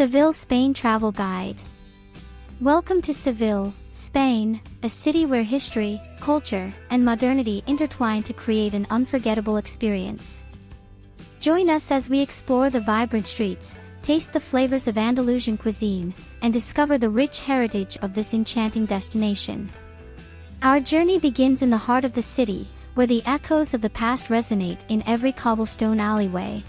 Seville, Spain Travel Guide. Welcome to Seville, Spain, a city where history, culture, and modernity intertwine to create an unforgettable experience. Join us as we explore the vibrant streets, taste the flavors of Andalusian cuisine, and discover the rich heritage of this enchanting destination. Our journey begins in the heart of the city, where the echoes of the past resonate in every cobblestone alleyway.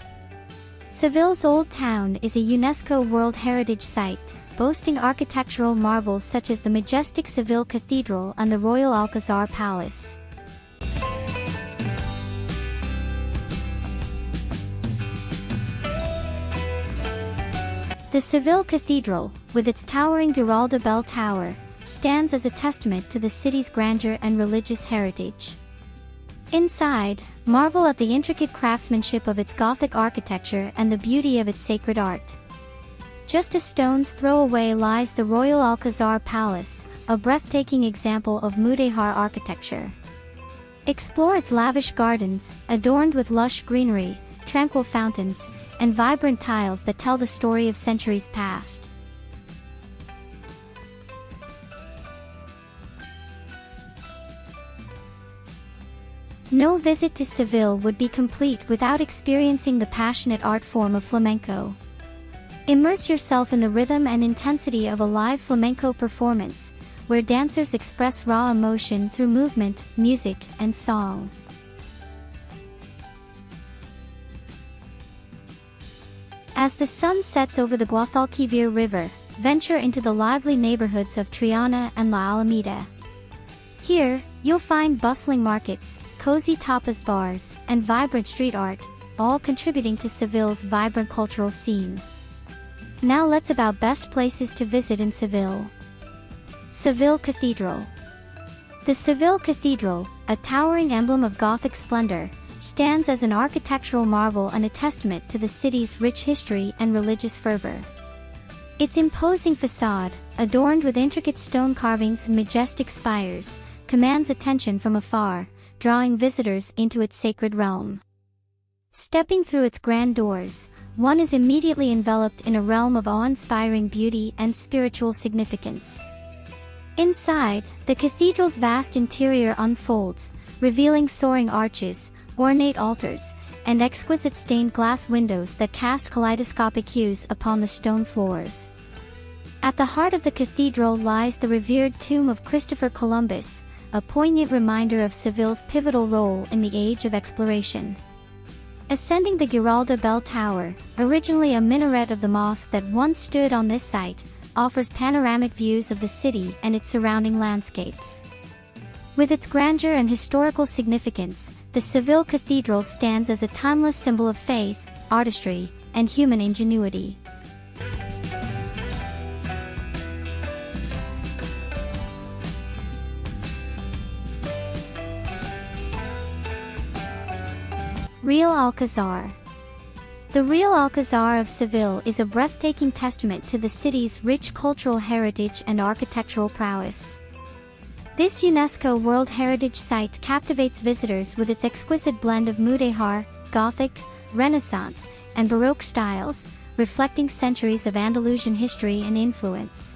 Seville's Old Town is a UNESCO World Heritage Site, boasting architectural marvels such as the majestic Seville Cathedral and the Royal Alcázar Palace. The Seville Cathedral, with its towering Giralda bell tower, stands as a testament to the city's grandeur and religious heritage. Inside, marvel at the intricate craftsmanship of its Gothic architecture and the beauty of its sacred art. Just a stone's throw away lies the Royal Alcázar Palace, a breathtaking example of Mudéjar architecture. Explore its lavish gardens, adorned with lush greenery, tranquil fountains, and vibrant tiles that tell the story of centuries past. No visit to Seville would be complete without experiencing the passionate art form of flamenco. Immerse yourself in the rhythm and intensity of a live flamenco performance, where dancers express raw emotion through movement, music, and song. As the sun sets over the Guadalquivir River, venture into the lively neighborhoods of Triana and La Alameda. Here, you'll find bustling markets, cozy tapas bars, and vibrant street art, all contributing to Seville's vibrant cultural scene. Now let's about best places to visit in Seville. Seville Cathedral. The Seville Cathedral, a towering emblem of Gothic splendor, stands as an architectural marvel and a testament to the city's rich history and religious fervor. Its imposing facade, adorned with intricate stone carvings and majestic spires, commands attention from afar, drawing visitors into its sacred realm. Stepping through its grand doors, one is immediately enveloped in a realm of awe-inspiring beauty and spiritual significance. Inside, the cathedral's vast interior unfolds, revealing soaring arches, ornate altars, and exquisite stained glass windows that cast kaleidoscopic hues upon the stone floors. At the heart of the cathedral lies the revered tomb of Christopher Columbus, a poignant reminder of Seville's pivotal role in the age of exploration. Ascending the Giralda bell tower, originally a minaret of the mosque that once stood on this site, offers panoramic views of the city and its surrounding landscapes. With its grandeur and historical significance, the Seville Cathedral stands as a timeless symbol of faith, artistry, and human ingenuity. Real Alcázar. The Real Alcázar of Seville is a breathtaking testament to the city's rich cultural heritage and architectural prowess. This UNESCO World Heritage Site captivates visitors with its exquisite blend of Mudéjar, Gothic, Renaissance, and Baroque styles, reflecting centuries of Andalusian history and influence.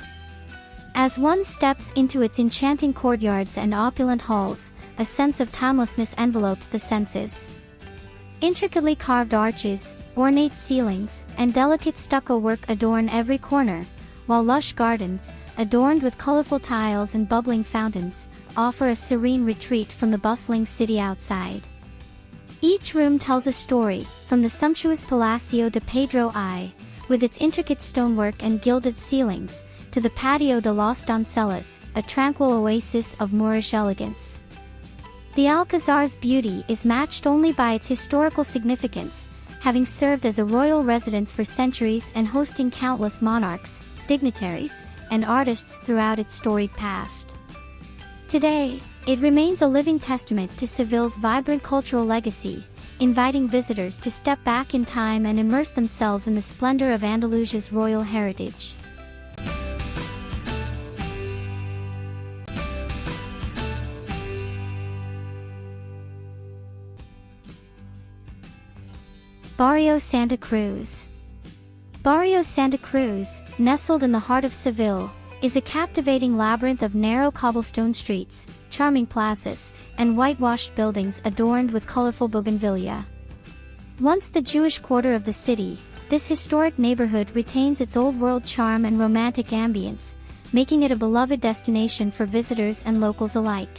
As one steps into its enchanting courtyards and opulent halls, a sense of timelessness envelopes the senses. Intricately carved arches, ornate ceilings, and delicate stucco work adorn every corner, while lush gardens, adorned with colorful tiles and bubbling fountains, offer a serene retreat from the bustling city outside. Each room tells a story, from the sumptuous Palacio de Pedro I, with its intricate stonework and gilded ceilings, to the Patio de las Doncellas, a tranquil oasis of Moorish elegance. The Alcázar's beauty is matched only by its historical significance, having served as a royal residence for centuries and hosting countless monarchs, dignitaries, and artists throughout its storied past. Today, it remains a living testament to Seville's vibrant cultural legacy, inviting visitors to step back in time and immerse themselves in the splendor of Andalusia's royal heritage. Barrio Santa Cruz. Barrio Santa Cruz, nestled in the heart of Seville, is a captivating labyrinth of narrow cobblestone streets, charming plazas, and whitewashed buildings adorned with colorful bougainvillea. Once the Jewish quarter of the city, this historic neighborhood retains its old-world charm and romantic ambience, making it a beloved destination for visitors and locals alike.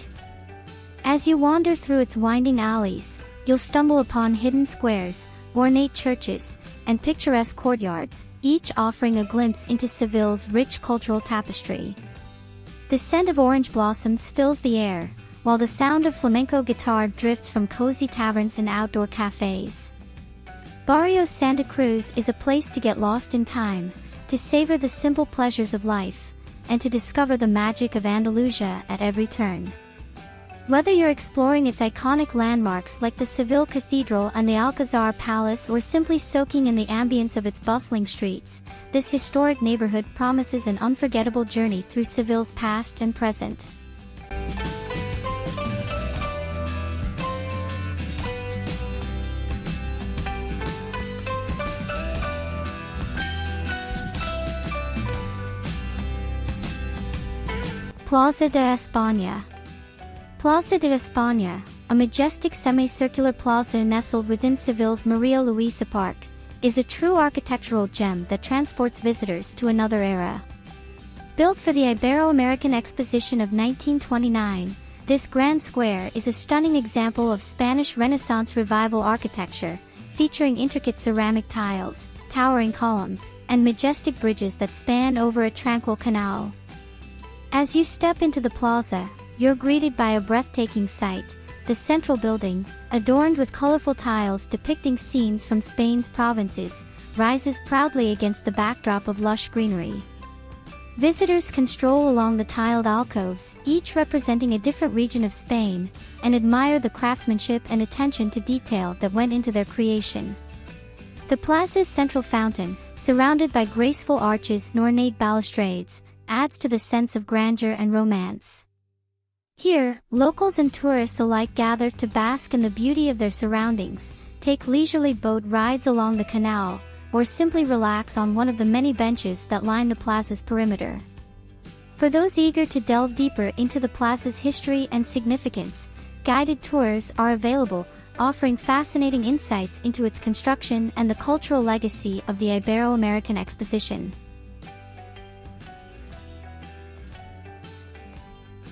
As you wander through its winding alleys, you'll stumble upon hidden squares, ornate churches, and picturesque courtyards, each offering a glimpse into Seville's rich cultural tapestry. The scent of orange blossoms fills the air, while the sound of flamenco guitar drifts from cozy taverns and outdoor cafes. Barrio Santa Cruz is a place to get lost in time, to savor the simple pleasures of life, and to discover the magic of Andalusia at every turn. Whether you're exploring its iconic landmarks like the Seville Cathedral and the Alcázar Palace or simply soaking in the ambience of its bustling streets, this historic neighborhood promises an unforgettable journey through Seville's past and present. Plaza de España. Plaza de España, a majestic semicircular plaza nestled within Seville's Maria Luisa Park, is a true architectural gem that transports visitors to another era. Built for the Ibero-American Exposition of 1929, this grand square is a stunning example of Spanish Renaissance Revival architecture, featuring intricate ceramic tiles, towering columns, and majestic bridges that span over a tranquil canal. As you step into the plaza, you're greeted by a breathtaking sight. The central building, adorned with colorful tiles depicting scenes from Spain's provinces, rises proudly against the backdrop of lush greenery. Visitors can stroll along the tiled alcoves, each representing a different region of Spain, and admire the craftsmanship and attention to detail that went into their creation. The plaza's central fountain, surrounded by graceful arches and ornate balustrades, adds to the sense of grandeur and romance. Here, locals and tourists alike gather to bask in the beauty of their surroundings, take leisurely boat rides along the canal, or simply relax on one of the many benches that line the plaza's perimeter. For those eager to delve deeper into the plaza's history and significance, guided tours are available, offering fascinating insights into its construction and the cultural legacy of the Ibero-American Exposition.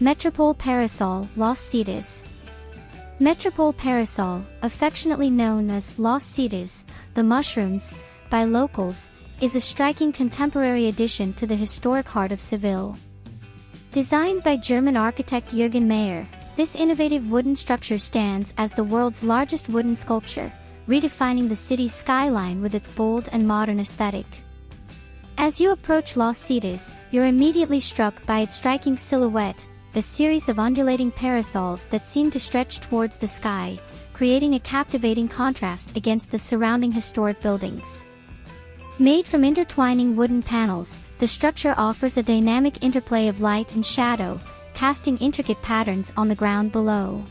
Metropole Parasol, Los Cetas. Metropole Parasol, affectionately known as Los Cetas, the mushrooms, by locals, is a striking contemporary addition to the historic heart of Seville. Designed by German architect Jürgen Mayer, this innovative wooden structure stands as the world's largest wooden sculpture, redefining the city's skyline with its bold and modern aesthetic. As you approach Los Cetas, you're immediately struck by its striking silhouette, a series of undulating parasols that seem to stretch towards the sky, creating a captivating contrast against the surrounding historic buildings. Made from intertwining wooden panels, the structure offers a dynamic interplay of light and shadow, casting intricate patterns on the ground below.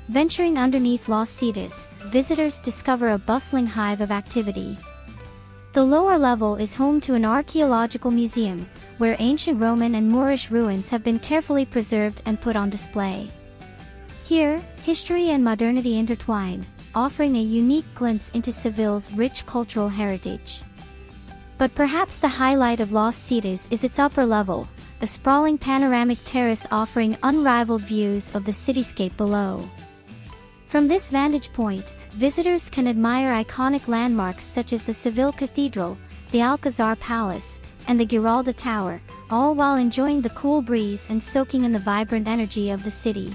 Venturing underneath Los Cetas, visitors discover a bustling hive of activity. The lower level is home to an archaeological museum, where ancient Roman and Moorish ruins have been carefully preserved and put on display. Here, history and modernity intertwine, offering a unique glimpse into Seville's rich cultural heritage. But perhaps the highlight of Los Cetas is its upper level, a sprawling panoramic terrace offering unrivaled views of the cityscape below. From this vantage point, visitors can admire iconic landmarks such as the Seville Cathedral, the Alcázar Palace, and the Giralda Tower, all while enjoying the cool breeze and soaking in the vibrant energy of the city.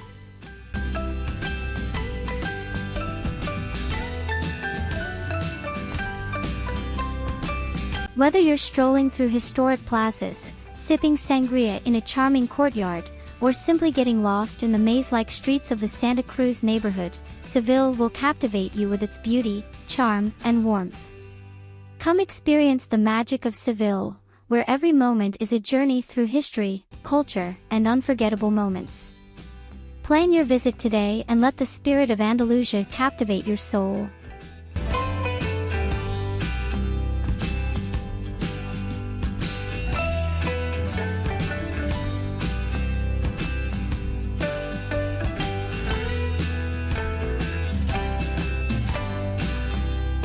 Whether you're strolling through historic plazas, sipping sangria in a charming courtyard, or simply getting lost in the maze-like streets of the Santa Cruz neighborhood, Seville will captivate you with its beauty, charm, and warmth. Come experience the magic of Seville, where every moment is a journey through history, culture, and unforgettable moments. Plan your visit today and let the spirit of Andalusia captivate your soul.